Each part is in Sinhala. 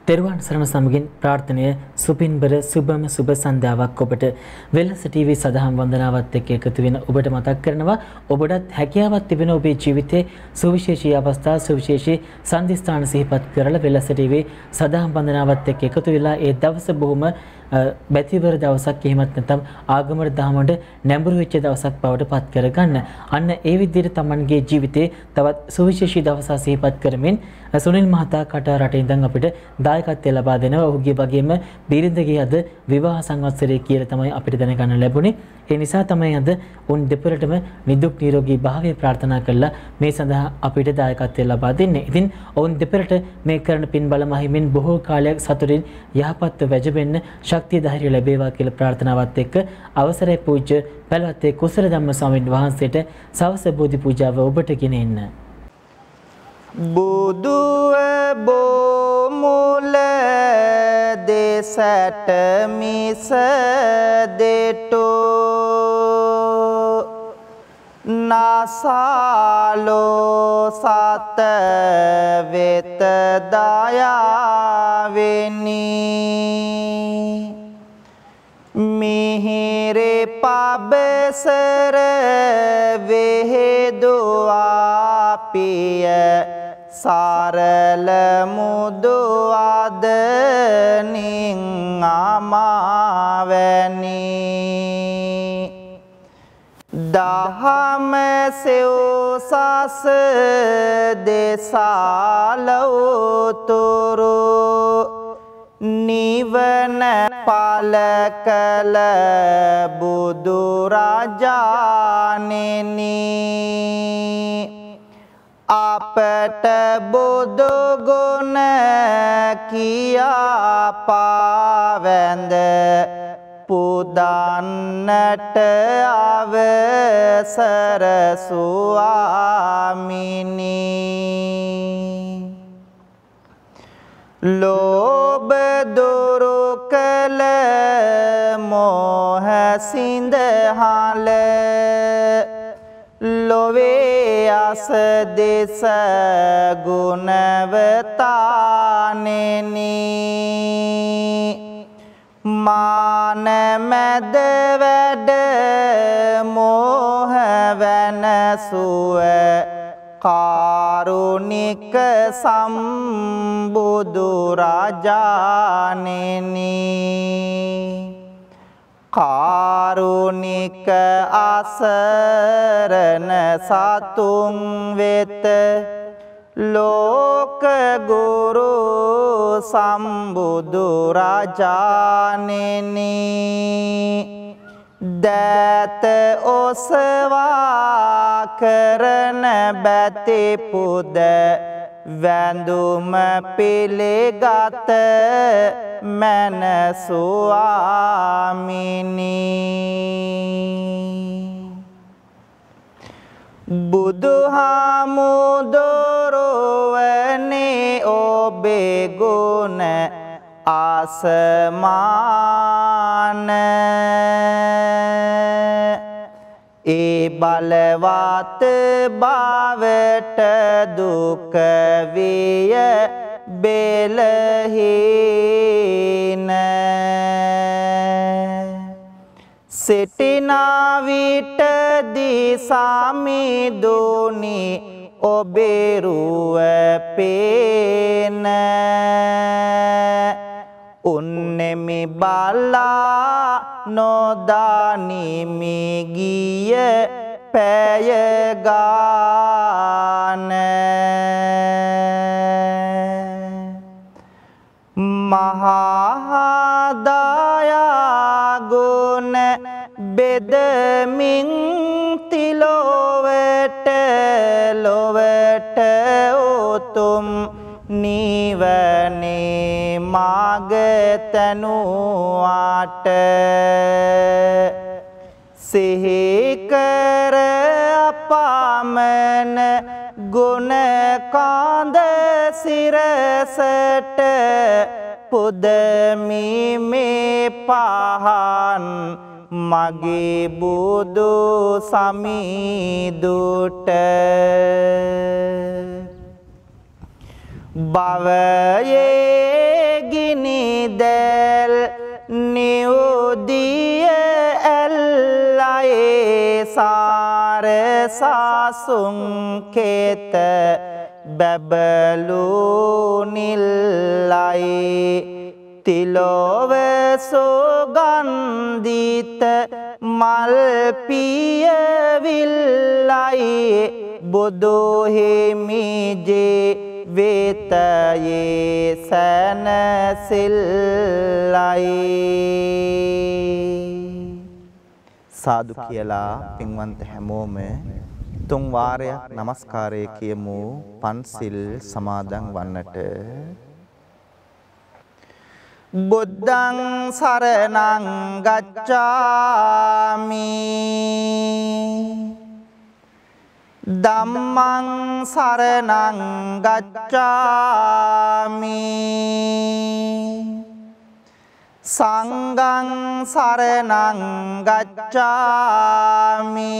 තෙරුවන් සරණ සමගින් ප්‍රාර්ථනීය සුපින්බර සුබම සුබ සන්ධ්‍යාවක් ඔබට වෙලස ටීවී සදහම් වන්දනාවත් එක්ක එකතු වෙන ඔබට මතක් කරනවා ඔබටත් හැකියාවක් තිබෙන ඔබේ ජීවිතයේ සුවිශේෂී අවස්ථා සුවිශේෂී සම්දිස්ථාන සිහිපත් කරලා වෙලස ටීවී සදහම් වන්දනාවත් එක්ක එකතු වෙලා ඒ දවස බොහොම බැතිවර දවසක් එහෙමත් නැත්නම් ආගමර දහමට නැඹුරු වෙච්ච දවසක් බවට පත් කරගන්න. අන්න ඒ විදිහට Tamanගේ ජීවිතේ තවත් සුවිශේෂී දවසක් සිහිපත් කරමින් සුනිල් මහතා කට රටේ ඉඳන් අපිට දායකත්වය ලබා දෙනවා. ඔහුගේ වගේම බිරිඳගේ අද විවාහ සංවත්සරය කියලා තමයි අපිට දැනගන්න ලැබුණේ. ඒ නිසා තමයි අද උන් දෙපළටම නිදුක් නිරෝගී භාවය ප්‍රාර්ථනා කළා මේ සඳහා අපිට දායකත්වය ලබා දෙන්නේ. ඉතින් ඔවුන් දෙපළට මේ කරන පින් බල මහිමින් බොහෝ කාලයක් සතුටින් යහපත්ව වැජබෙන්න ශක්තිය ධෛර්යය ලැබේවා කියලා ප්‍රාර්ථනාවත් එක්ක අවසරයි පූජ්‍ය පැලවත්තේ කුසල ධම්ම ස්වාමීන් වහන්සේට සවස බෝධි පූජාව ඔබට ගෙන එන්න. බුදුව බොමුල දෙසට මිස දෙටෝ නාසාලෝ සත වෙත දයාවෙනි මිහිරේ පබසර වේදුවා පිය සරල මුදු අදනින් අමාවැනි දහම සෙව්සස දෙසාලවතුරු නිවන පල කළ බුදු රජාණෙනි අපට බුදු ගුණ කියා පාවැඳ පුදන්නට අවසර ස්වාමිනි ලෝභ දුරු කළ මෝහ සිඳහල ලොවේ අස දෙස ගුණවතානෙනි මාන මැද වැඩ මෝහ වෙනසුව කාරුණික සම්බුදු රජාණෙනි කාරුණික අසරණ සතුන් වෙත ලෝක ගුරු සම්බුදු රජාණෙනි දත ඔසවා කරන බැති පුද වැඳුම පිළිගත මන ස්වාමිනි බුදුහාමුදුරුවනේ ඔබේ ගුණ ආසමාන ඒ බලවත් බවට දුක විය බෙලහීන සිටිනා විටදී සමිඳුනි ඔබේ රුව පේන උන්නෙමි බලා නොදානිමි ගිය පැය ගාන මහා දයා ගුණ බෙදමින් තිලොවට ලොවට උතුම් නිවනේ මාග තනුවාට සිහි කර අපමණ ගුණ කාන්ද සිරසට පුදමි මේ පහන් මගේ බුදු සමිඳුට භවයේ සාසුන් කේත බැබලු නිල්ලයි තිලොව සුගන්ධිත මල් පියවිල්ලයි බුදු හිමිජේ වේතයේ සැනසෙල්ලයි. සාදු කියලා පින්වන්ත හැමෝම තුන් වාරයක් নমස්කාරය කියමු පන්සිල් සමාදන් වන්නට. බුද්ධං සරණං ගච්ඡාමි ධම්මං සරණං ගච්ඡාමි සංඝං සරණං ගච්ඡාමි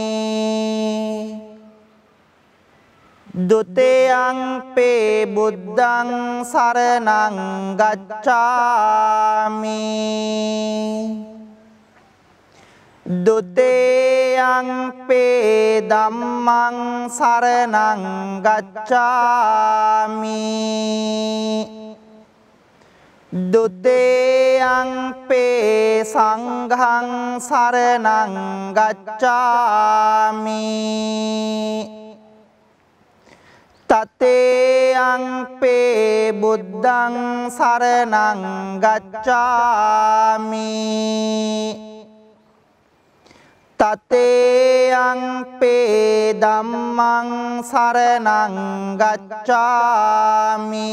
ဒုတိယံ පේ බුද්ධං සරණං ගච්ඡාමි ဒုတိယံ පේ ධම්මං සරණං ගච්ඡාමි ဒုတိယံ පේ සංඝං සරණං ගච්ඡාමි තතේයං පේ බුද්ධං සරණං ගච්ඡාමි තතේයං පේ ධම්මං සරණං ගච්ඡාමි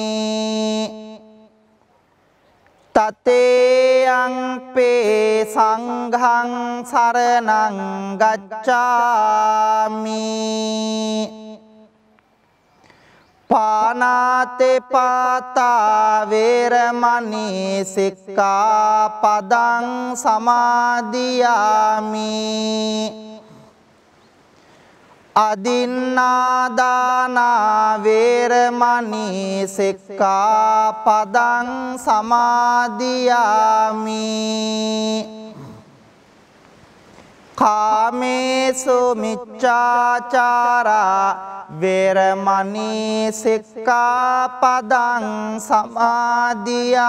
තතේයං පේ සංඝං සරණං ගච්ඡාමි පානාතේ පාතා වේරමණී සික්ඛාපදං සමාදියාමි අදින්නාදානා වේරමණී සික්ඛාපදං සමාදියාමි කාමේසු මිච්ඡාචාරා වේරමණී සික්ඛාපදං සමාදියාමි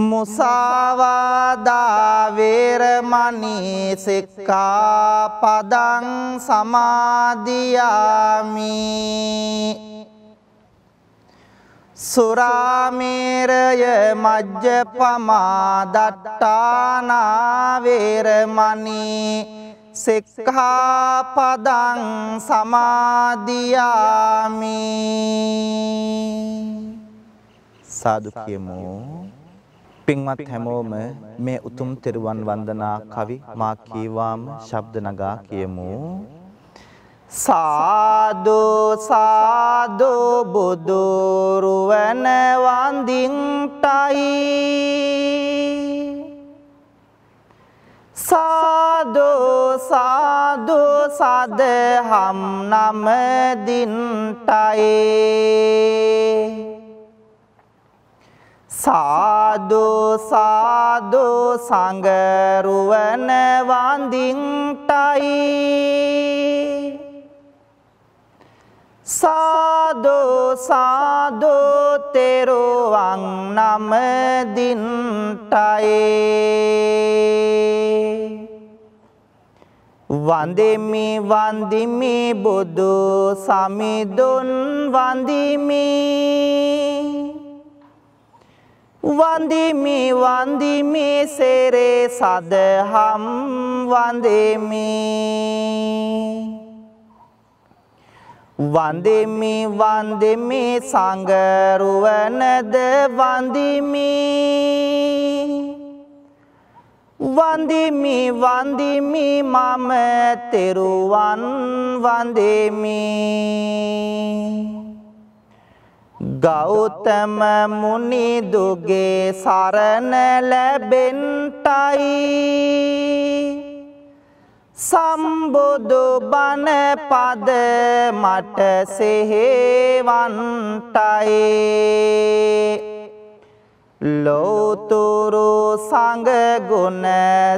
මුසාවාදා වේරමණී සික්ඛාපදං සමාදියාමි සුරාමේරය මජ්ජපමා දට්ඨානා වේරමණී සික්ඛාපදං සමාදියාමි සාදු කියමු. පින්වත් හැමෝම මේ උතුම් තෙරුවන් වන්දනා කවි මා කීවාම ශබ්ද නගා කියමු. සාදු සාදු බුදු රුවන වන්දින්ටයි සාදු සාදු සදහම් නමදින්ටයි සාදු සාදු සංගරුවන වන්දින්ටයි සාදු සාදු තෙරුවන් නමදින්ටයි වන්දිමි වන්දිමි බුදු සමිඳුන් වන්දිමි වන්දිමි වන්දිමි සෙරේ සදහම් වන්දිමි වන්දිමි වන්දිමි සංගරුවනද වන්දිමි වන්දිමි වන්දිමි මම තෙරුවන් වන්දිමි ගෞතම මුනි දුගේ සරණ ලැබෙන්ටයි සම්බුදු බණ පද මට සෙහෙවන්ටයි ලෝතුරු සංඝ ගුණ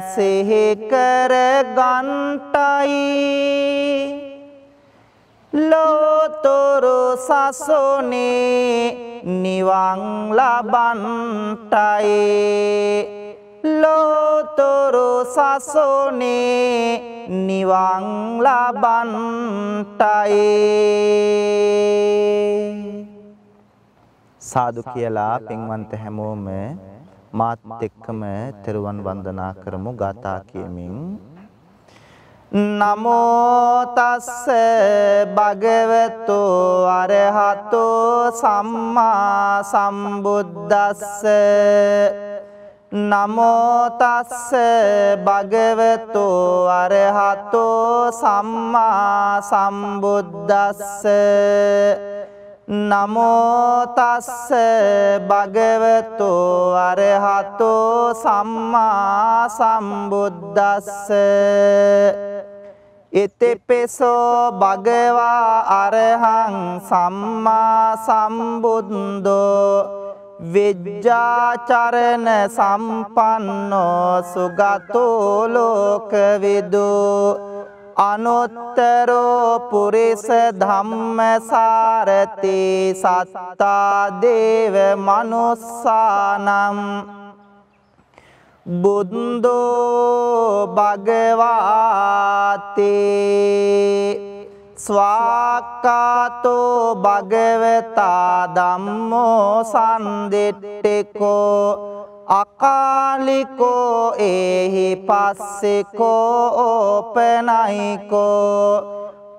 සිහි කර ගන්ටයි ලෝතුරු සසුනේ නිවන් ලබන්ටයි ලෝතුරු සසුනේ නිවන් ලබන්ටයි සාදු කියලා පින්වන්ත හැමෝම මාත් එක්කම තෙරුවන් වන්දනා කරමු ගාථා කියමින් නමෝ තස්ස භගවතු අරහතෝ සම්මා සම්බුද්දස්ස නමෝ තස්ස භගවතු අරහතෝ සම්මා සම්බුද්දස්ස නමෝ තස්ස භගවතු අරහතෝ සම්මා සම්බුද්දස්ස ඉතිපිසෝ භගවා අරහං සම්මා සම්බුද්දෝ විජ්ජාචරණ සම්පන්නෝ සුගතෝ ලෝකවිදු අනුත්තරෝ පුරිස ධම්මසාරති සත්තා දේව මනුස්සානම් බුද්ධෝ භගවාති ස්වාක්ඛාතෝ භගවතා ධම්මෝ සම්දිට්ඨිකෝ අකාලිකෝ ඒහි පස්සිකෝ ඕපනයිකෝ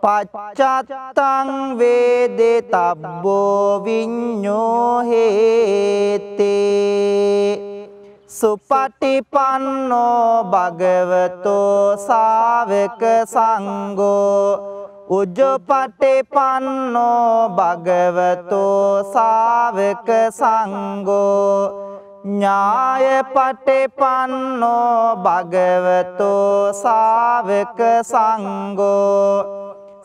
පච්චත්තං වේදිතබ්බෝ විඤ්ඤෝ හේති සුපටිපන්නෝ භගවතෝ ශාවක සංඝෝ උජ්ජපටිපන්නෝ භගවතෝ ශාවක සංඝෝ ඥායපටිපන්නෝ භගවතෝ ශාවක සංඝෝ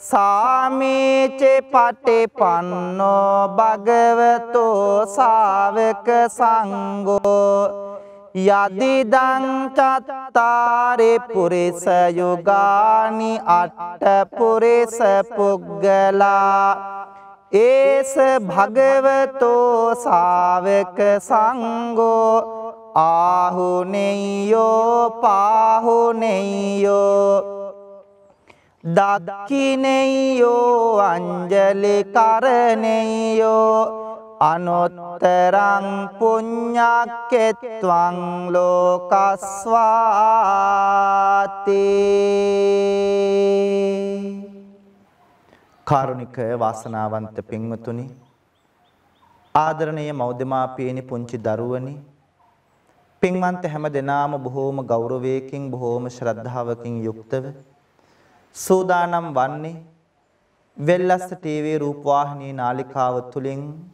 සාමීච පටිපන්නෝ භගවතෝ ශාවක සංඝෝ යදිදං චත්තාරි පුරිස යුගානි අට්ඨ පුරිස පුග්ගලා ඒස භගවතෝ ශාවක සංඝෝ ආහුනේයෝ පාහුනේයෝ දක්ඛිනේයෝ අංජලි කරණේයෝ අනුත්තරං පුඤ්ඤක්කෙත්වං ලෝකස්වාති කාරුණික වාසනාවන්ත පින්වතුනි ආදරණීය මව්දෙමාපියනි පුංචි දරුවනි පින්වන්ත හැම දෙනාම බොහෝම ගෞරවයකින් බොහෝම ශ්‍රද්ධාවකින් යුක්තව සූදානම් වන්නේ වෙල්ලස්ස ටීවී රූපවාහිනී නාලිකාව තුලින්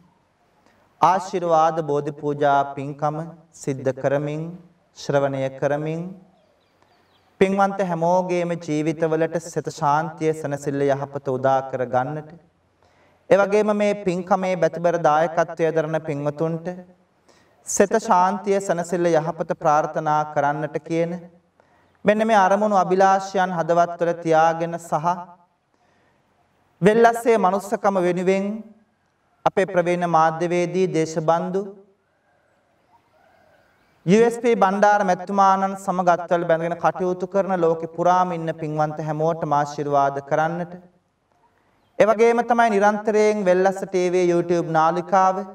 ආශිර්වාද බෝධි පූජා පින්කම සිද්ධ කරමින් ශ්‍රවණය කරමින් පින්වන්ත හැමෝගේම ජීවිතවලට සිත ශාන්තිය සනසිල්ල යහපත උදා කර ගන්නට ඒ වගේම මේ පින්කමේ බැතිබර දායකත්වයේ දරන පින්වතුන්ට සිත ශාන්තිය සනසිල්ල යහපත ප්‍රාර්ථනා කරන්නට කියන මෙන්න මේ අරමුණු අභිලාෂයන් හදවත්වල තියාගෙන සහ වෙල්ලස්සේ මනුස්සකම වෙනුවෙන් අපේ ප්‍රවීණ මාධ්‍යවේදී දේශබන්දු USP බණ්ඩාර මැතිතුමාණන් සමග අත්වල බැඳගෙන කටයුතු කරන ලෝකෙ පුරාම ඉන්න පින්වන්ත හැමෝටම ආශිර්වාද කරන්නට ඒ වගේම තමයි නිරන්තරයෙන් වෙල්ලස්ස ටීවී YouTube නාලිකාව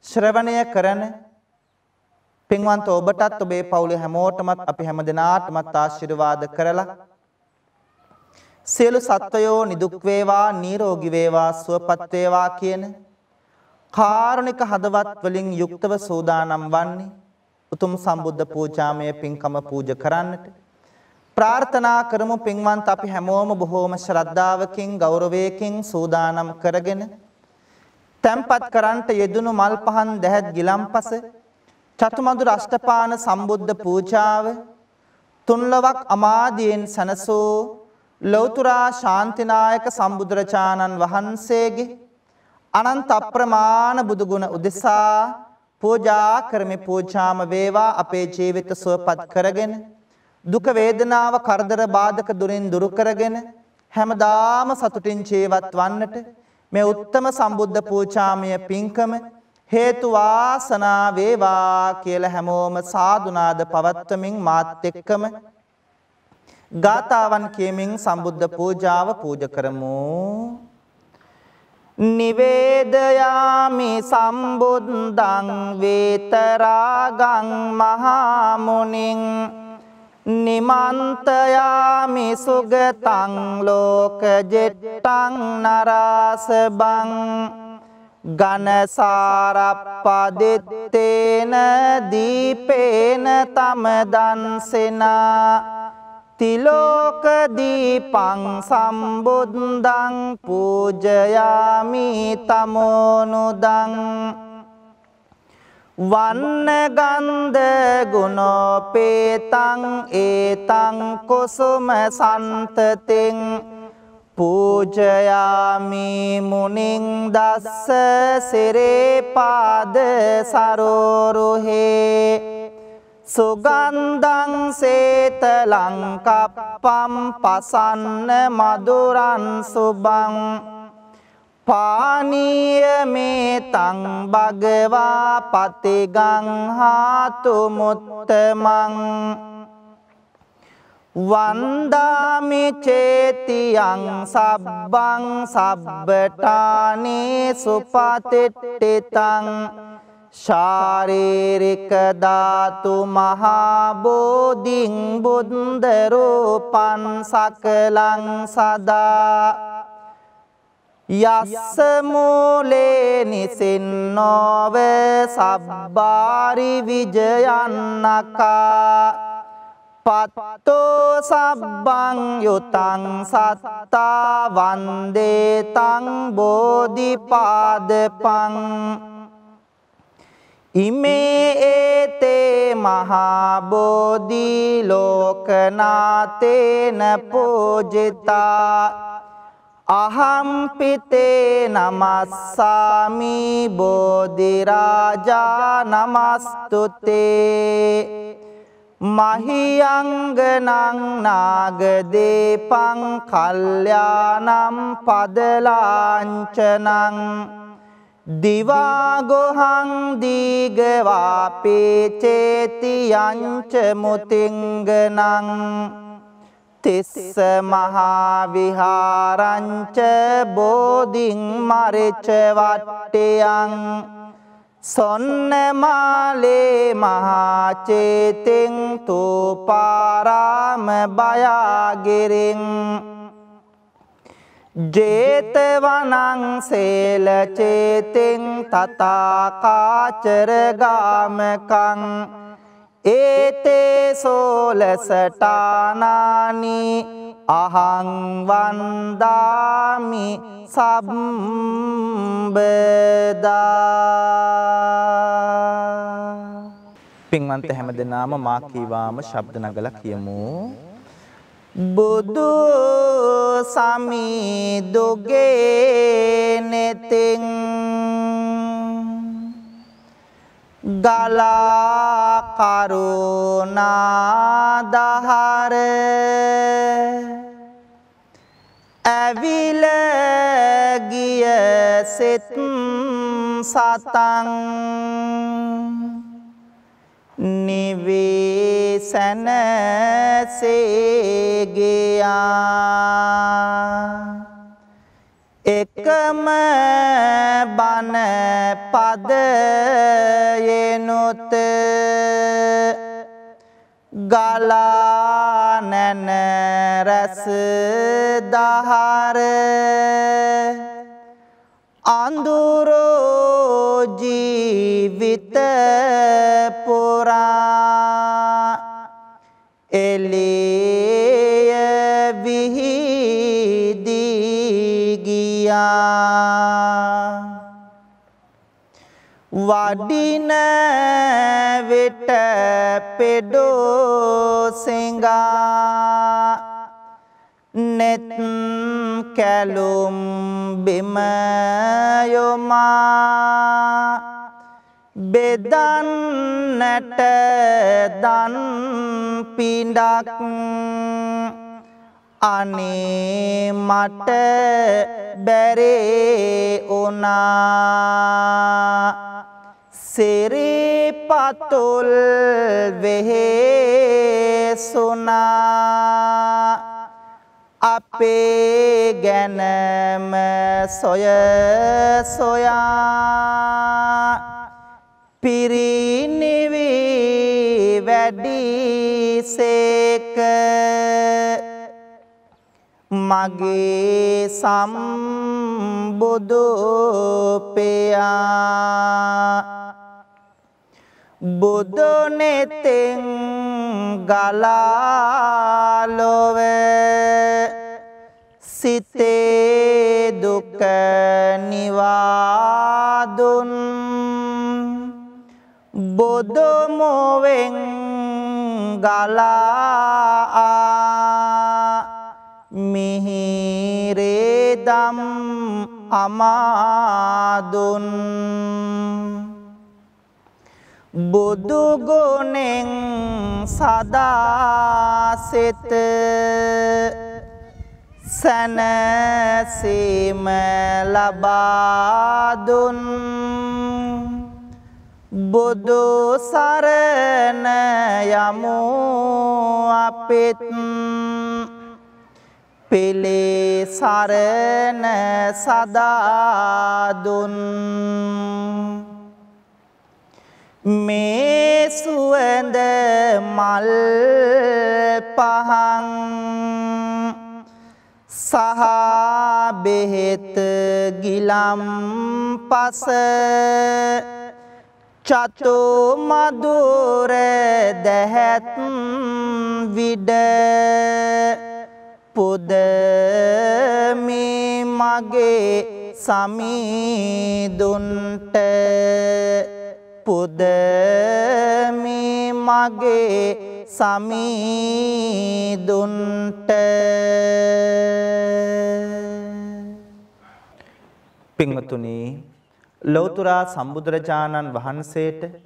ශ්‍රවණය කරන පින්වන්ත ඔබටත් ඔබේ පවුලේ හැමෝටමත් අපි හැමදෙනාටමත් ආශිර්වාද කරලා සියලු සත්වයෝ නිදුක් වේවා නිරෝගී වේවා සුවපත් වේවා කියන කාරුණික හදවත් වලින් යුක්තව සූදානම් වන්නේ උතුම් සම්බුද්ධ පූජාමය පින්කම පූජා කරන්නට ප්‍රාර්ථනා කරමු පින්වන්ත අපි හැමෝම බොහෝම ශ්‍රද්ධාවකින් ගෞරවයකින් සූදානම් කරගෙන තැන්පත් කරන්ට යෙදුණු මල් පහන් දැහැත් ගිලම්පස චතුමදුර අෂ්ටපාන සම්බුද්ධ පූජාව තුන්ලවක් අමාදියෙන් සනසූ ලෞතුරා ශාන්තිනායක සම්බුදුරජාණන් වහන්සේගේ අනන්ත අප්‍රමාණ බුදුගුණ උදෙසා පූජා කරමි පූජාම වේවා අපේ ජීවිත සුවපත් කරගෙන දුක වේදනාව කරදර බාධක දුරින් දුරු කරගෙන හැමදාම සතුටින් ජීවත් වන්නට මේ උත්තම සම්බුද්ධ පූජාමය පින්කම හේතු වාසනා වේවා කියලා හැමෝම සාදුනාද පවත්වමින් මාත් එක්කම ගාතාවන් කියමින් සම්බුද්ධ පූජාව පූජ කරමු. නිවේදයාමි සම්බුද්ධං වේතරාගං මහා මුනිං නිමන්තයාමි සුගතං ලෝකජෙට්ටං නරාසබං ගනසාරප්පදිත්තේන දීපේන තමදන්සෙනා තිලෝක දීපං සම්බුද්ධං පූජයාමි තමෝනුදං වන්න ගන්ධ ගුණෝපේතං ඒතං කුසුම සන්තතින් පූජයාමි මුනිං දස්ස සිරේපාද සරෝරුහේ සුගන්ධං සේතලං කප්පම් පසන්න මధుරං සුබං පානීය මේතං භගවා පතිගං හාතු මුත්තමං වන්දාමි චේතියං සබ්බං සබ්බටානේ සුපතිට්ඨිතං ශාරීරික ධාතු මහා බෝධිං බුද්ධ රූපං සකලං සදා යස්ස මූලේ නිසින්නෝව සබ්බාරි විජයන්නකා පත්තෝ සබ්බං යුතං සත්තා වන්දේතං බෝධිපාදපං ඉමේ ඒතේ මහා බෝධි ලෝකනාතේන පූජිතා අහම්පිතේ නමස්සාමි බෝධි රාජා නමස්තුතේ මහියංගනං නාගදීපං කල්යාණං පදලාංචනං දිවාගොහං දීගවාපේ චේතියංච මුතිංගනං තිස්ස මහා විහාරංච බෝධින් මරිච වට්ටයං සොන්නමාලේ මහා චේතින් තූපාරාම බයාගිරින් ජේතවනං සේල චේතින් තථාකාචර ගාමකං ඒතේ සෝලසටානානි අහං වන්දාමි සම්බදා. පින්වන්ත හැමදෙනාම මා කීවාම ශබ්ද නගලා කියමු. බුදු සමිදුගේ නෙතින් ගලා කරුණා දහර ඇවිල ගිය සිත් සතං නිවේසන සේගයා එකම බණ පදයෙනුත ගලා නැන රස දහර අඳුරෝ ජීවිත පුරා එළිය විහිදී ගියා වඩින විට පෙඩෝ සිඟා නෙත් කැලුම් බිම යොමා බෙදන්නට දන් පිඬක් අනේ මට බැරේ උනා සිරිපතුල් වෙහෙසුනා අපේ ගැනම සොය සොයා පිරිනිවි වැඩිසේක මගේ සම්බුදු පියා බුදු නෙතෙන් ගලා ලොවේ සිතේ දුක නිවාදුන් බුදු මොවෙන් ගලා මිහිරේ දම් අමාදුන් බුදු ගුණෙන් සදා සිත සැනසීම ලබා දුන් බුදු සරණ යමු අපිත් පෙළේ සරණ සදා දුන් මේ සුවඳ මල් පහන් සහ බෙහෙත් ගිලම් පස චතු මధుර දැහැත් විඩ පුදමි මගේ සමීදුන්ට පුදමි මගේ සමීදුන්ට පින්වතුනි ලෞතර සම්බුදුරජාණන් වහන්සේට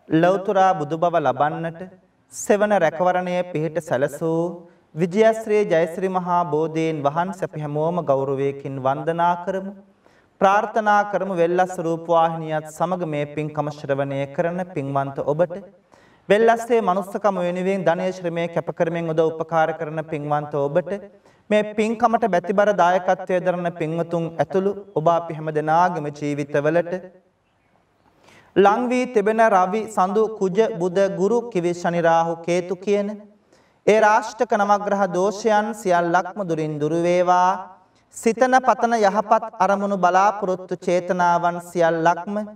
ලෞතර බුදු බව ලබන්නට සෙවන රැකවරණය පිහිට සැලසූ විජයශ්‍රී ජයශ්‍රී මහා බෝධීන් වහන්සේ අපි හැමෝම ගෞරවයෙන් වන්දනා කරමු ප්‍රාර්ථනා කරමු වෙල්ලස් රූපවාහිනියත් සමග මේ පින්කම ශ්‍රවණය කරන පින්වන්ත ඔබට වෙල්ලස්සේ මනුස්සකම වෙනුවෙන් ධනය ශ්‍රමයේ කැප කරමින් උදව් උපකාර කරන පින්වන්ත ඔබට මේ පින්කමට බැතිබර දායකත්වයේ දරන පින්වතුන් ඇතුළු ඔබ අපි හැම දෙනාගේම ජීවිතවලට ලං වී තිබෙන රවි සඳු කුජ බුද ගුරු කිවි ශනි රාහු කේතු කියන ඒ රාෂ්ටක නවග්‍රහ දෝෂයන් සියල්ලක්ම දුරින් දුරු වේවා සිතන පතන යහපත් අරමුණු බලාපොරොත්තු චේතනාවන් සියල්ලක්ම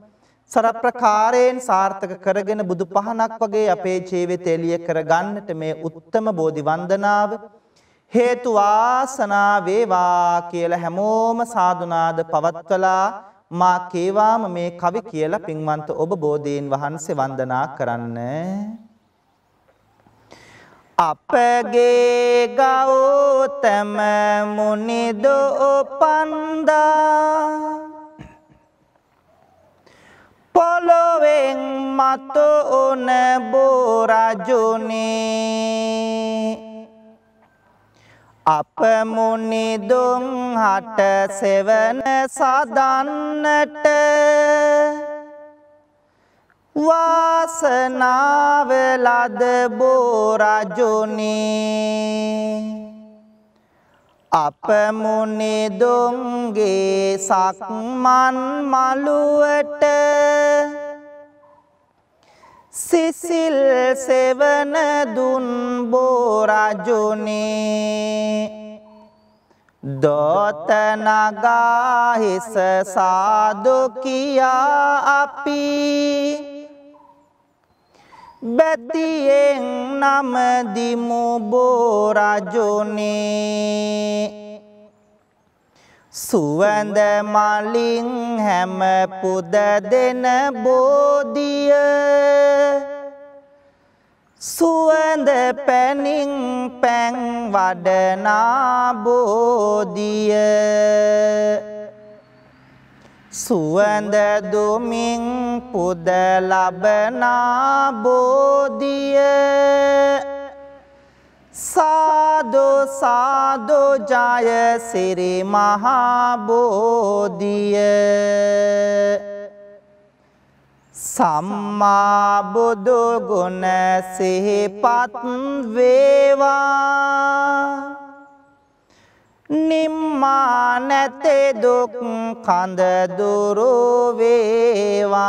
සරප්‍රකාරයෙන් සාර්ථක කරගෙන බුදු පහනක් වගේ අපේ ජීවිතය එළිය කරගන්නට මේ උත්තම බෝධි වන්දනාව හේතු වාසනා වේවා කියලා හැමෝම සාදුනාද පවත්වලා මා කේවාම මේ කවි කියලා පින්වන්ත ඔබ බෝධීන් වහන්සේ වන්දනා කරන්න. අපගේ ගෞතම මුනිදෝ පන්දා පොළොවෙන් මතු උන බෝරජුනේ අප මුනිදුන් හට සෙවන සදන්නට වාසනාව ලද බෝරජුනේ අප මුනිදුන්ගේ සක්මන් මළුවට සිසිල් සෙවන දුන් බෝරජුනේ දොත නගා හිස සාදු කියා අපි බැතියෙන් නම දිමු බෝරජුනේ සුවඳ මලින් හැම පුද දෙන බෝධිය සුවඳ පැනින් පැන් වඩනා බෝධිය සුවඳ දුමින් පුද ලබනා බෝධිය සාදු සාදු ජය සිරි මහා බෝධිය සම්මා බුදු ගුණ සිහිපත් වේවා නිම්මා නැතේ දුක් කඳ දුරු වේවා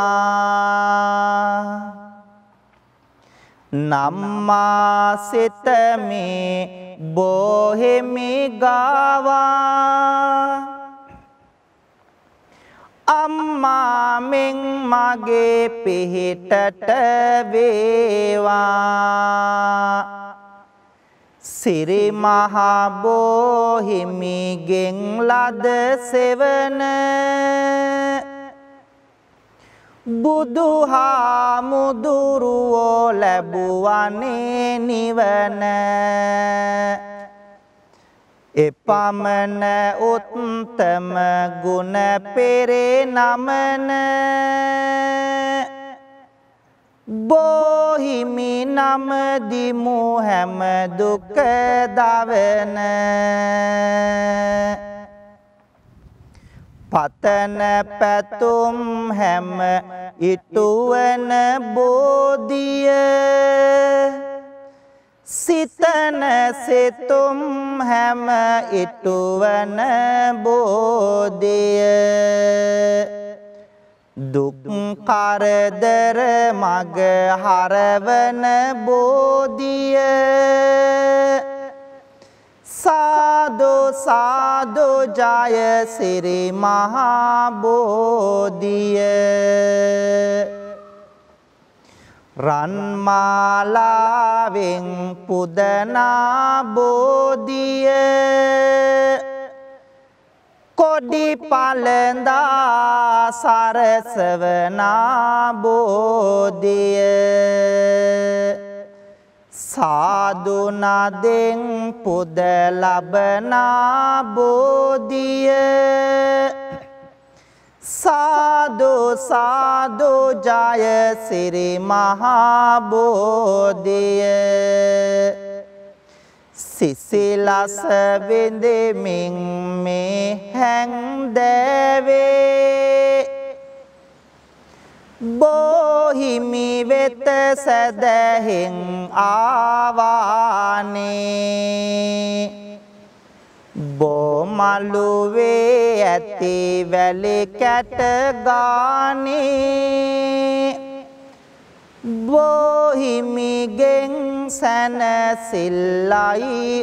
නම්මා සිතමේ බොහෙමි ගාවා අම්මා මෙන් මගේ පිහිටට වේවා සිරි මහා බෝහිමිගෙන් ලද සෙවන බුදුහාමුදුරුවෝ ලැබුවනේ නිවන එපමණ උත්තම ගුණ පෙරේ නමන බෝහිමි නම දිමු හැම දුක දවන පතන පැතුම් හැම ඉටුවන බෝධිය සිතන සිතුම් හැම ඉටුවන බෝධිය දුක් කරදර මග හරවන බෝධිය සාදු සාදු ජය සිරි මහා බෝධිය රන්මාලාවෙන් පුදනා බෝධිය කොඩි පළඳා සරසවනා බෝධිය සාදු නදෙන් පුද ලබනා බෝධිය සාදු සාදු ජය සිරි මහා බෝධිය සිසිලස විඳෙමින් මේ හැන්දෑවේ බෝහිමි වෙත සැදැහෙන් ආවානේ බෝමළුවේ ඇති වැලි කැට ගානේ බෝහිමිගෙන් සැනසිල්ලයි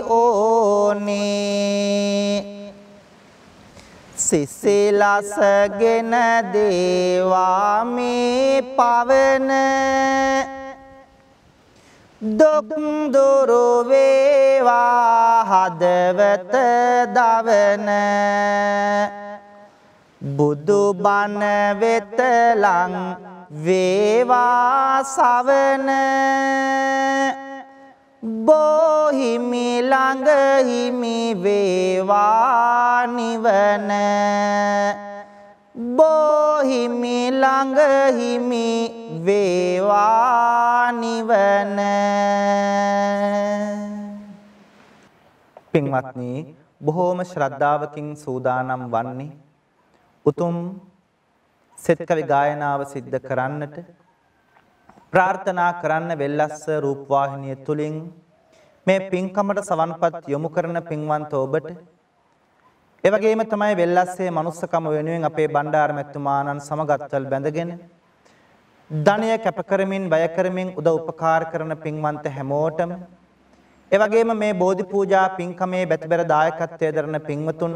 ඕනේ සිසිලසගෙන දේවා මේ පවන දුක් දුරු වේවා හදවත දවන බුදු බණ වෙත ලං වේවා සවන බෝහිමි ළඟ හිමි වේවා නිවන බෝහිමි ළඟ හිමි වේවා නිවන පින්වත්නි බොහෝම ශ්‍රද්ධාවකින් සූදානම් වන්නේ උතුම් සෙත් කවි ගායනාව සිද්ධ කරන්නට ප්‍රාර්ථනා කරන්න වෙල්ලස්ස රූපවාහිනිය තුලින් මේ පින්කමට සවන්පත් යොමු කරන පින්වන්ත ඔබට ඒ වගේම තමයි වෙල්ලස්සේ මනුස්සකම වෙනුවෙන් අපේ බණ්ඩාර මැතිතුමාණන් සමගත්වල් බැඳගෙන ධනය කැප කරමින් වැය කරමින් උදව් උපකාර කරන පින්වන්ත හැමෝටම ඒ වගේම මේ බෝධි පූජා පින්කමේ බැතිබර දායකත්වයේ දරන පින්වතුන්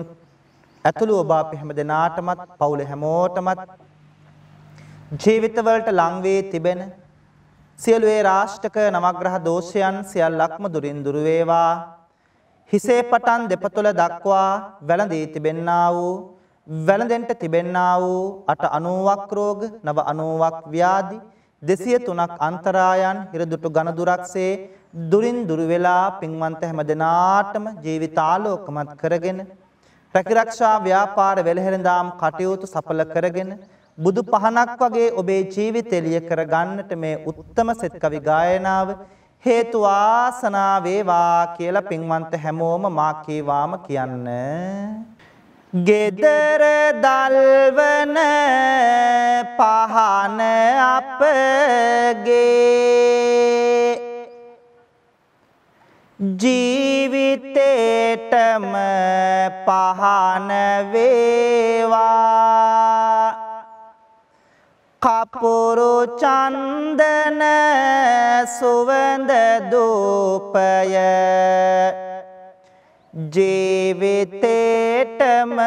ඇතුළු ඔබ අපි හැම දෙනාටමත් පවුලේ හැමෝටමත් ජීවිතවලට ලං වී තිබෙන සියලු ඒ රාෂ්ටක නවග්‍රහ දෝෂයන් සියල්ලක්ම දුරින් දුර වේවා හිසේ පටන් දෙපතුල දක්වා වැළඳී තිබෙන්නා වූ වැළඳෙන්ට තිබෙන්නා වූ 890ක් රෝග 990ක් ව්‍යාධි 203ක් අන්තරායන් හිරදුටු ඝනදුරක්සේ දුරින් දුර වෙලා පින්වන්ත හැම දෙනාටම ජීවිතාලෝකමත් කරගෙන රැකිරක්ෂා ව්‍යාපාර වෙළහෙළඳාම් කටයුතු සඵල කරගෙන බුදු පහනක් වගේ ඔබේ ජීවිතය එළිය කර ගන්නට මේ උත්තම සෙත් කවි ගායනාව හේතු වාසනා වේවා කියලා පින්වන්ත හැමෝම මා කීවාම කියන්න. ගෙදර දල්වන පහන අපගේ ජීවිතේටම පහන වේවා කපුරු චන්දන සුවඳ දූපය ජීවිතේටම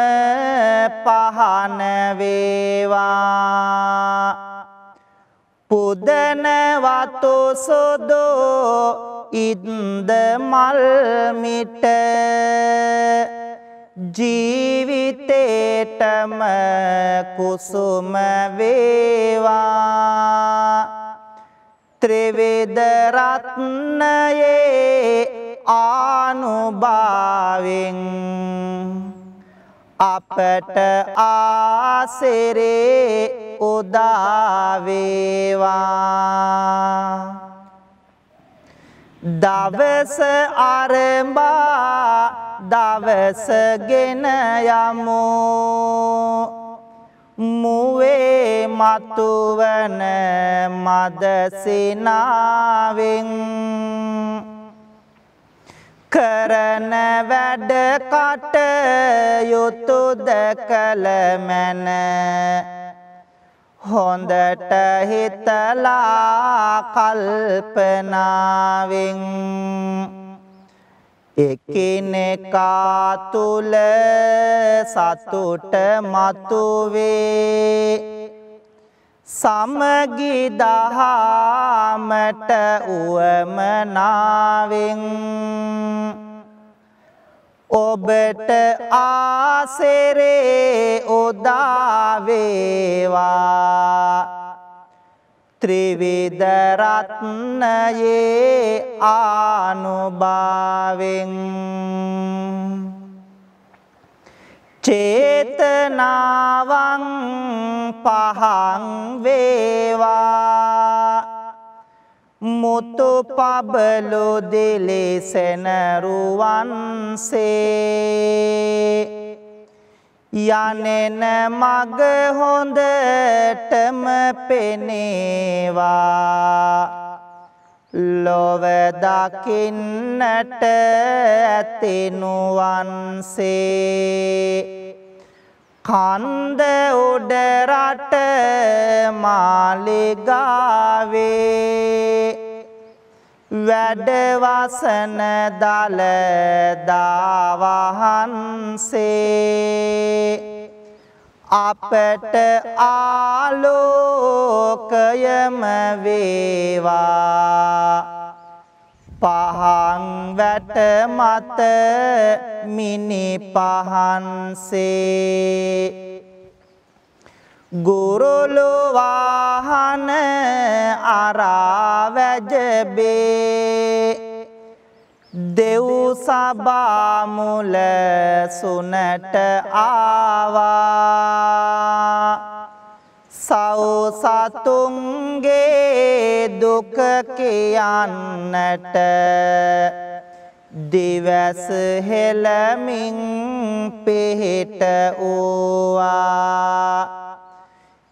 පහන වේවා පුදන වතු සොදෝ ඉන්ද මල් මිට ජීවිතේටම කුසුම වේවා ත්‍රිවිධ රත්නයේ ආනුභාවෙන් අපට ආසිරේ උදා වේවා දවස ආරම්භා දවස ගෙන යමු මුවේ මතුවන මදසිනාවෙන් කරන වැඩ කටයුතු දැකල මැන හොඳට හිතලා කල්පනාවෙන් එකිනෙකා තුල සතුට මතුවේ සමගි දහමට උවමනාවෙන් ඔබට ආසිරේ උදා වේවා ත්‍රිවිධ රත්නයේ ආනුභාවෙන් චේතනාවං පහං වේවා මුතු පබලු දිලිසෙන රුවන්සේ යනෙන මග හොඳටම පෙනේවා ලොව දකින්නට ඇතිනුවන්සේ කන්ද උඩ රට මාලිගාවේ වැඩවසන දළදා වහන්සේ අපට ආලෝකයම වේවා පහන් වැට මත මිනි පහන්සේ ගුරුලු වාහන අරා වැජබේ දෙව් සභා මුල සුනට ආවා සව් සතුන්ගේ දුක කියන්නට දිවස් හෙළමින් පිහිට වූවා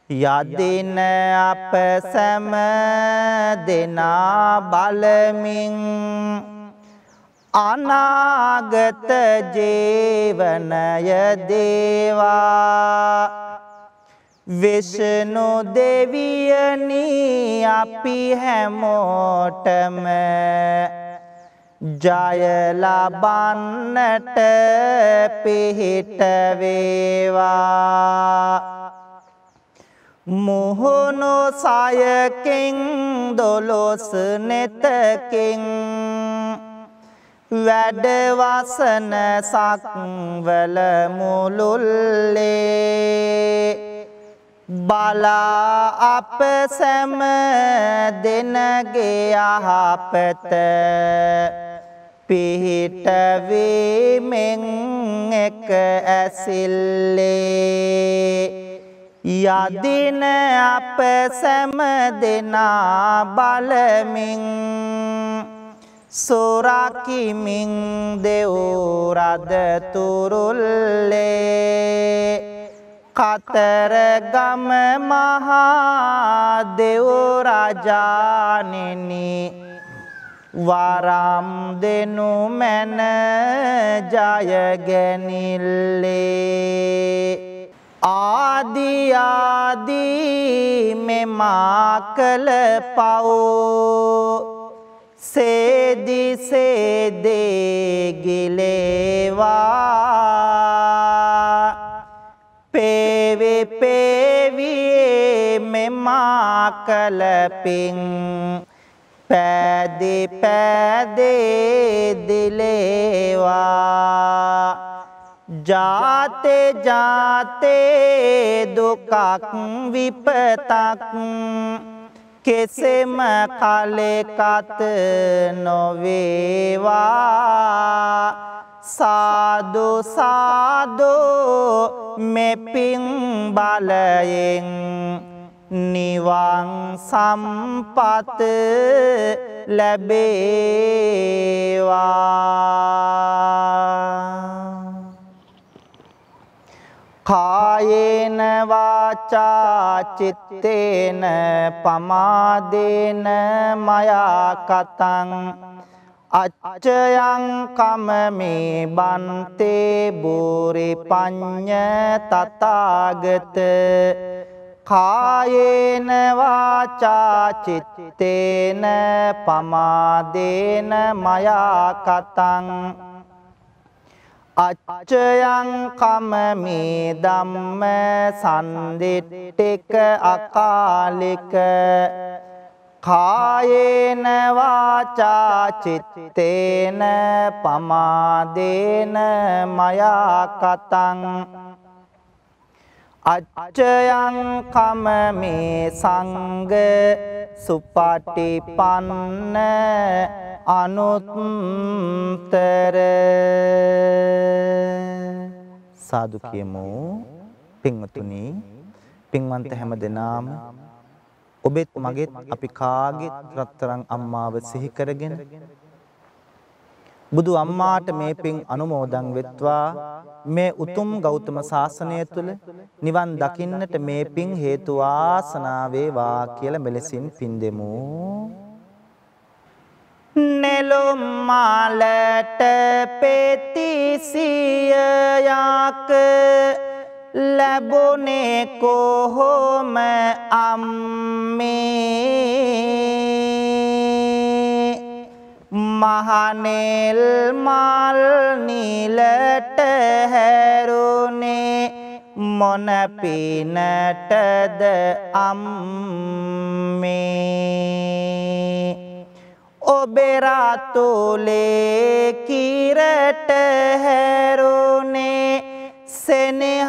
යදින අප සැම දෙනා බලමින් අනාගත ජීවනය දේවා විෂ්ණු දෙවියනි අපි හැමෝටම ජය ලබන්නට පිහිට වේවා මුහුණු සයකින් දොළොස් නෙතකින් වැඩවසන සක්වල මුළුල්ලේ බලා අප සැම දෙනගේ යහපත පිහිට වීමෙන් එක ඇසිල්ලේ යදින අප සැම දෙනා බලමින් සොරකිමින් දෙව් රද තුරුල්ලේ කතරගම මහා දෙව් රජාණෙනි වරම් දෙනු මැන ජයගැනිල්ලේ ආදී මෙමා කළ පව් සේදි සේදේ ගිලේවා පේවි පේවියේ මෙමා කළ පිං පැදි පැදේ දිලේවා ජාතේ ජාතේ දුකක් විපතක් කෙසෙම කලෙකත නොවේවා සාදු සාදු මෙපින් බලයෙන් නිවන් සම්පත ලැබේවා කායේන වාචා චිත්තේන පමාදේන මයා කතං අච්චයං කමමේ බන්තේ බෝරි පඤ්ඤ තථාගත කායේන වාචා චිත්තේන පමාදේන මයා කතං අච්චයං කමමේ ධම්ම සන්දිට්ඨික අකාලික කායේන වාචා චිත්තේන පමාදේන මයා කතං අච්චයං කමමේ සංඝ සුපටිපන්න අනුත්තර සාදු කියමු පින්වතුනි පින්වන්ත හැමදෙනාම ඔබෙත් මගෙත් අපි කාගෙත් රත්තරන් අම්මාව සිහි කරගෙන බුදු අම්මාට මේ පින් අනුමෝදන් වෙත්වා මේ උතුම් ගෞතම සාසනය තුල නිවන් දකින්නට මේ පින් හේතු වාසනා වේවා කියලා මෙලෙසින් පින් දෙමු නෙළුම් මාලට පෙතිසියක් ලැබුණේ කොහොම අම්මේ මහනෙල් මල් නිලට හැරුණේ මොන පිනටද අම්මේ ඔබේ රාතුලේ කිරට හැරුණේ සෙනෙහසටද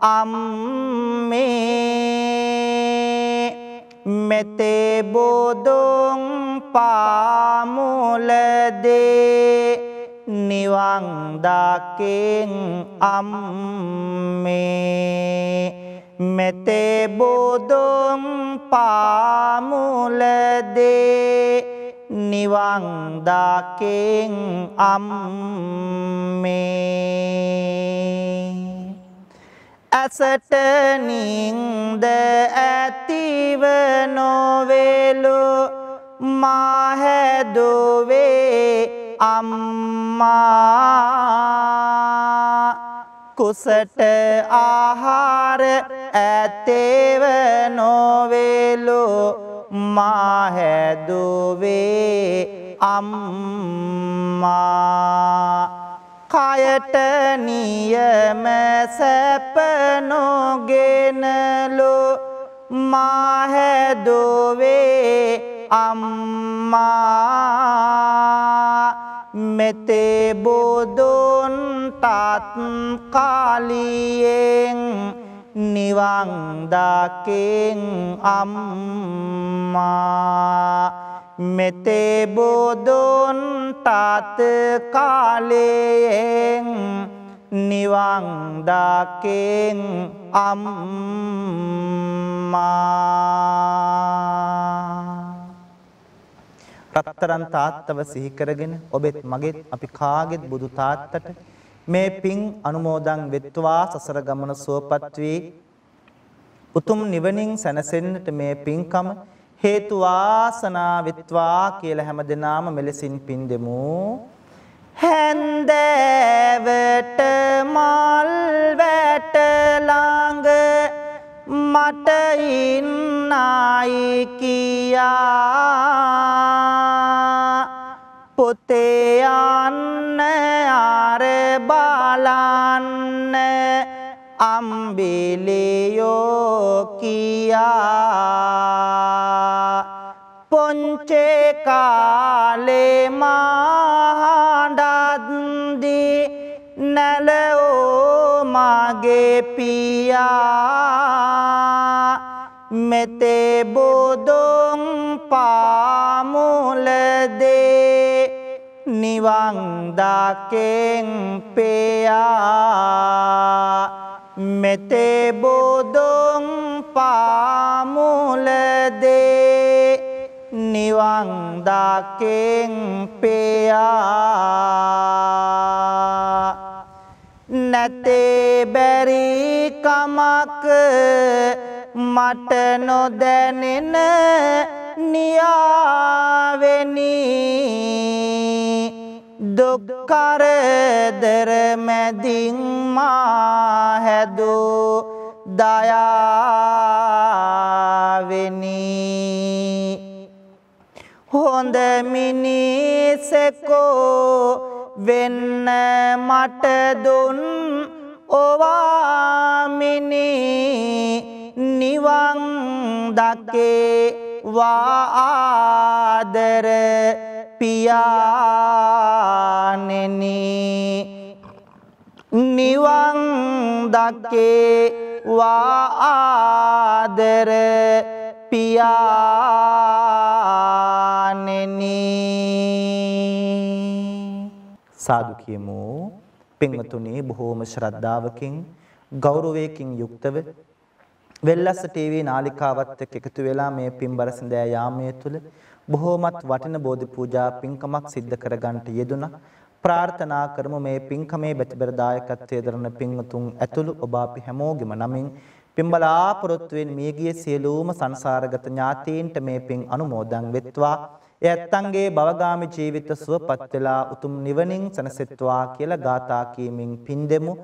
අම්මේ මෙතේ බෝදුන් පාමුලදේ නිවන් දකින් අම්මේ මෙතේ බෝදුන් පාමුලදේ නිවන් දකින් අම්මේ ඇසට නින්ද ඇතිව නොවේලු මා හැදුවේ අම්මා කුසට ආහාර ඇතේව නොවේලු මා හැදුවේ අම්මා කයට නියම සැප නොගෙනලු මා හැදුවේ අම්මා මෙතේ බුදුන් තත් කාලියෙන් නිවන් දකින් අම්මා මෙතේ බුදුන් තත් කාලයේ නිවන් දාකෙන් අම්මා රත්තරන් තාත්තව සිහි කරගෙන ඔබෙත් මගෙත් අපි කාගෙත් බුදු තාත්තට මේ පින් අනුමෝදන් වෙත්වා සසර ගමන සුවපත් වී උතුම් නිවනින් සැනසෙන්නට මේ පින්කම හේතු වාසනා වෙත්වා කියලා හැමදෙනාම මෙලෙසින් පින් දෙමු. හැන්දෑවට මල් වැට ළඟ මට ඉන්නයි කියා පොතේ යන්න ආර බලන්න අම්බිලියෝ කියා පොන්චේ කාලේ මහඬද්දි නැලෝ මගේ පියා මෙතේ බොදොන් පාමුලදේ නිවන් දාකෙන් පෙයා මෙතේ බොදොන් පාමුලදේ නිවන් දාකෙන් පෙයා නැතේ බැරි කමක් මට නොදැනෙන නියාවෙනි දුක් කරදර මැදින් මා හැදූ දයාවෙනි හොඳ මිනිසෙකෝ වෙන්න මට දුන් ඔවාමිනි නිවන් දකේ වාදර පියාණෙනි නිවන් දකේ වාදර පියාණෙනි සාදු කියමු. පින්වතුනි බොහෝම ශ්‍රද්ධාවකින් ගෞරවයකින් යුක්තව වෙල්ලස්ස ටීවී නාලිකාවත් එක්ක එකතු වෙලා මේ පින්බර සඳෑ යාමයේ තුල බොහෝමත් වටින බෝධි පූජා පින්කමක් සිද්ධ කරගන්නට යෙදුණා. ප්‍රාර්ථනා කරමු මේ පින්කමේ බැතිබර දායකත්වයේ දරන පින්වතුන් ඇතුළු ඔබ අපි හැමෝගෙම නමින් පින්බලාපොරොත්තු වෙන මියගිය සියලුම සංසාරගත ඥාතීන්ට මේ පින් අනුමෝදන් වෙත්වා. එයත්න්ගේ භවගාමී ජීවිත සුවපත් වෙලා උතුම් නිවනින් සැනසෙත්වා කියලා ගාථා කීමින් පින් දෙමු.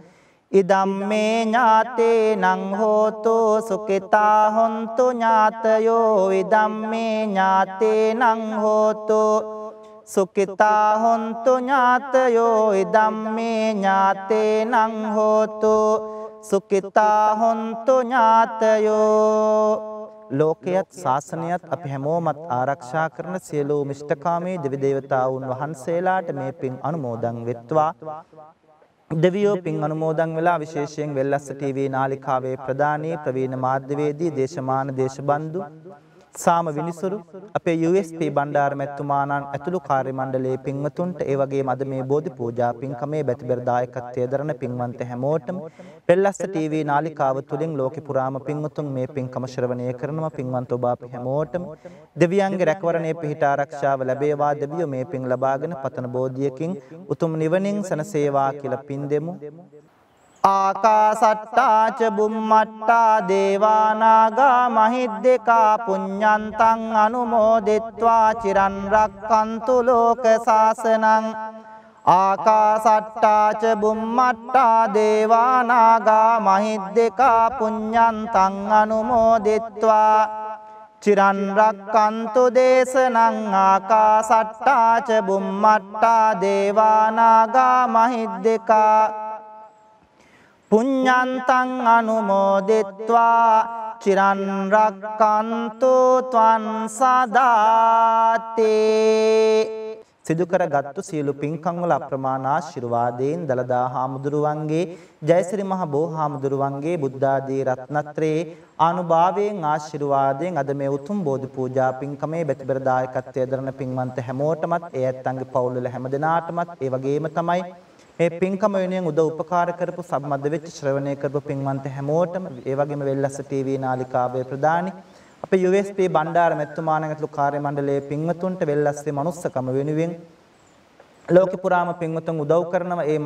ඉදම්මේ ඥාතේනං හෝතු සුඛිතා හොන්තු ඥාතයෝ ඉදම්මේ ඥාතේනං හෝතු සුඛිතා හොන්තු ඥාතයෝ ඉදම්මේ ඥාතේනං හෝතු සුඛිතා හොන්තු ඥාතයෝ ලෝකයත් ශාසනයත් අපි හැමෝමත් ආරක්ෂා කරන සියලුම ඉෂ්ඨකාමී දෙවි දේවතාවුන් වහන්සේලාට මේ පින් අනුමෝදන් වෙත්වා. දෙවියෝ පින් අනුමෝදන් වෙලා විශේෂයෙන් වෙල්ලස්ස ටීවී නාලිකාවේ ප්‍රධානී ප්‍රවීණ මාධ්‍යවේදී දේශමාන දේශබන්දු සාම විනිසුරු අපේ USP බණ්ඩාර මැතිතුමාණන් ඇතුළු කාර්ය මණ්ඩලයේ පින්වතුන්ට ඒ වගේම අද මේ බෝධි පූජා පින්කමේ බැතිබර දායකත්වයේ දරන පින්වන්ත හැමෝටම වෙල්ලස්ස ටීවී නාලිකාව තුලින් ලෝකෙ පුරාම පින්වතුන් මේ පින්කම ශ්‍රවණය කරනවා. පින්වන්ත ඔබ අපි හැමෝටම දෙවියන්ගේ රැකවරණය පිහිට ආරක්ෂාව ලැබේවා. දෙවියෝ මේ පින් ලබාගෙන පතන බෝධියකින් උතුම් නිවනින් සැනසේවා කියලා පින් දෙමු. ආකාසට්ටා ච බුම්මට්ටා දේවා නාග මහිද්దికා පුඤ්ඤන්තං අනුමෝදිත්වා චිරන් රක්칸තු ලෝක සාසනං ආකාසට්ටා ච බුම්මට්ටා දේවා නාග මහිද්దికා පුඤ්ඤන්තං අනුමෝදිත්වා චිරන් රක්칸තු දේශනං ආකාසට්ටා ච බුම්මට්ටා දේවා නාග මහිද්దికා පුඤ්ඤන්තං අනුමෝදිත්වා චිරන් රක්칸තු ත්වං සදාති. සිදු කරගත්තු සියලු පින්කම් වල අප්‍රමාණ ආශිර්වාදයෙන් දලදා හාමුදුරුවන්ගේ ජයසිරි මහ බෝ හාමුදුරුවන්ගේ බුද්ධාදී රත්නත්‍රයේ ආනුභාවයෙන් ආශිර්වාදයෙන් අද මේ උතුම් බෝධි පූජා පින්කමේ බැතිබර දායකත්වයේ දරන පින්වන්ත හැමෝටමත් ඒ ඇත්තන්ගේ පවුල් වල හැමදෙනාටමත් ඒ වගේම තමයි මේ පින්කම වෙනුවෙන් උදව් උපකාර කරපු සම්මත වෙච්ච ශ්‍රවණය කරපු පින්වන්ත හැමෝටම ඒ වගේම වෙල්ලස්ස ටීවී නාලිකාවේ ප්‍රදානි අපේ USP බණ්ඩාර මෙතුමාණන් ඇතුළු කාර්ය මණ්ඩලයේ පින්වතුන්ට වෙල්ලස්සේ මනුස්සකම වෙනුවෙන් ලෝක පුරාම පින්වතුන් උදව් කරනවා ඒ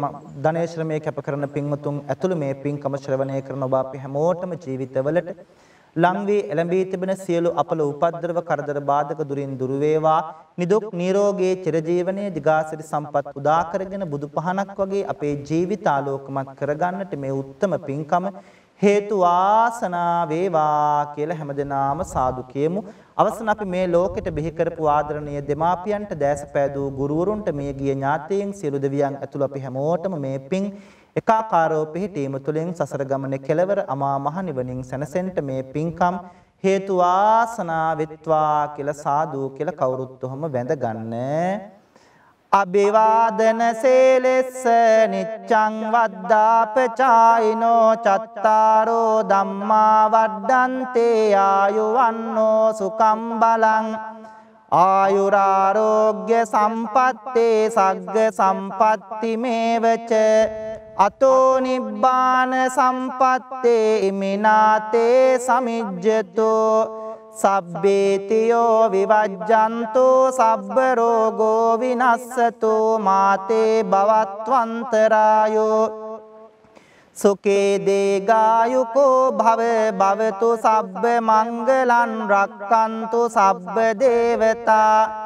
ධනේ ශ්‍රමයේ කැප කරන පින්වතුන් ඇතුළු මේ පින්කම ශ්‍රවණය කරන ඔබ අපි හැමෝටම ජීවිතවලට ලං වී එළඹී තිබෙන සියලු අපල උපද්‍රව කරදර බාධක දුරින් දුර වේවා නිදුක් නිරෝගී චිරජීවනයේ දිගාසිරි සම්පත් උදා කරගෙන බුදු පහනක් වගේ අපේ ජීවිත ආලෝකමත් කරගන්නට මේ උත්තම පින්කම හේතු වාසනා වේවා කියලා හැමදෙනාම සාදු කියමු. අවසන් අපි මේ ලෝකෙට බිහි කරපු ආදරණීය දෙමාපියන්ට දැසපෑදූ ගුරුවරුන්ට මේ ගිය ඥාතීන් සියලු දෙවියන් ඇතුළු අපි හැමෝටම මේ පින් එකාකාරව පිහිටීම තුළින් සසර ගමනේ කෙලවර අමා මහ නිවනින් සැනසෙන්නට මේ පින්කම් හේතු වාසනා වෙත්වා කියලා සාදු කියලා කවුරුත් ඔහම වැඳ ගන්න. අභිවාදන සේලෙස්ස නිච්ඡං වද්දාපචායිනෝ චත්තාරෝ ධම්මා වඩ්ඩන්තේ ආයුවන්නෝ සුඛං බලං ආයුරාෝග්‍ය සම්පත්තේ සග්ග සම්පatti මේවච අතෝ නිබ්බාන සම්පත්තේ ඉමිනාතේ සමිජ්ජතෝ සබ්බේතියෝ විවජ්ජන්තෝ සබ්බ රෝගෝ විනස්සතෝ මාතේ භවත්වන්තරායෝ සුකේ දේගායුකෝ භව භවතු සබ්බ මංගලං රක්칸තු සබ්බ දේවතා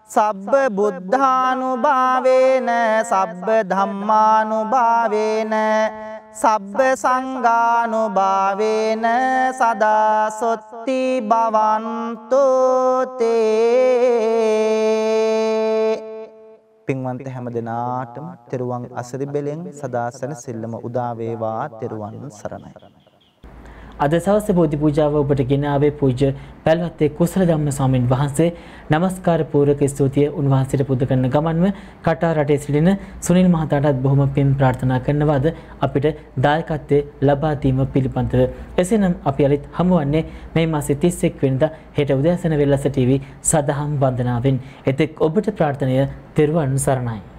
සබ්බ බුද්ධානුභාවේන සබ්බ ධම්මානුභාවේන සබ්බ සංඝානුභාවේන සදා සොත්ති භවන්තෝ තේ. පින්වන්ත හැම දිනාටම තෙරුවන් අසරි බෙලෙන් සදා සැනසෙල්ලම උදා වේවා. තෙරුවන් සරණයි. අද සවසේ බෝධි පූජාව ඔබට ගෙන ආවේ පූජ්‍ය පැල්වත්තේ කුසල ධම්ම ස්වාමීන් වහන්සේ. නමස්කාර පූර්වක ස්තුතිය උන්වහන්සේට පුද කරන ගමන්ම කටා රටේ සිටින සුනිල් මහතාටත් බොහොම පින් ප්‍රාර්ථනා කරනවාද අපිට දායකත්වයේ ලබා දීම පිළිපන්තව. එසේනම් අපි අලුත් හමුවන්නේ මේ මාසේ 31 වෙනිදා හෙට උදෑසන වෙල්ලස ටීවී සදහම් වන්දනාවෙන්. එතෙක් ඔබට ප්‍රාර්ථනීය තෙරුවන් සරණයි.